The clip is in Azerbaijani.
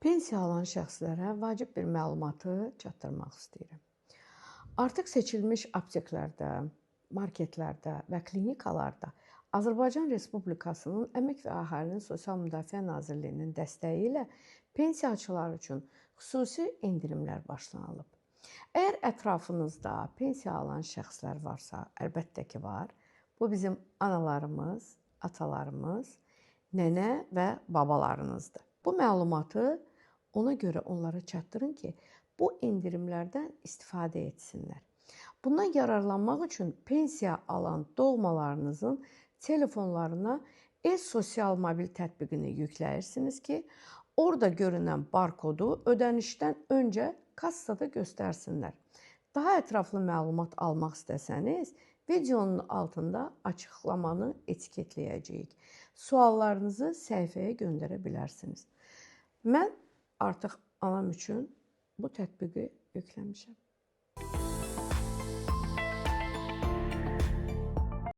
Pensiya alan şəxslərə vacib bir məlumatı çatdırmaq istəyirəm. Artıq seçilmiş apteklərdə, marketlərdə və klinikalarda Azərbaycan Respublikasının Əmək və Əhalinin Sosial Müdafiə Nazirliyinin dəstəyi ilə pensiyaçılar üçün xüsusi endirimlər başlanılıb. Əgər ətrafınızda pensiya alan şəxslər varsa, əlbəttə ki var. Bu bizim analarımız, atalarımız, nənə və babalarınızdır. Bu məlumatı ona görə onlara çatdırın ki, bu endirimlərdən istifadə etsinlər. Bundan yararlanmaq üçün pensiya alan doğmalarınızın telefonlarına e-sosial mobil tətbiqini yükləyirsiniz ki, orada görünən barkodu ödənişdən öncə kassada göstərsinlər. Daha ətraflı məlumat almaq istəsəniz, videonun altında açıqlamanı etiketləyəcəyik. Suallarınızı səhifəyə göndərə bilərsiniz. Mən artıq anam üçün bu tətbiqi yükləmişəm.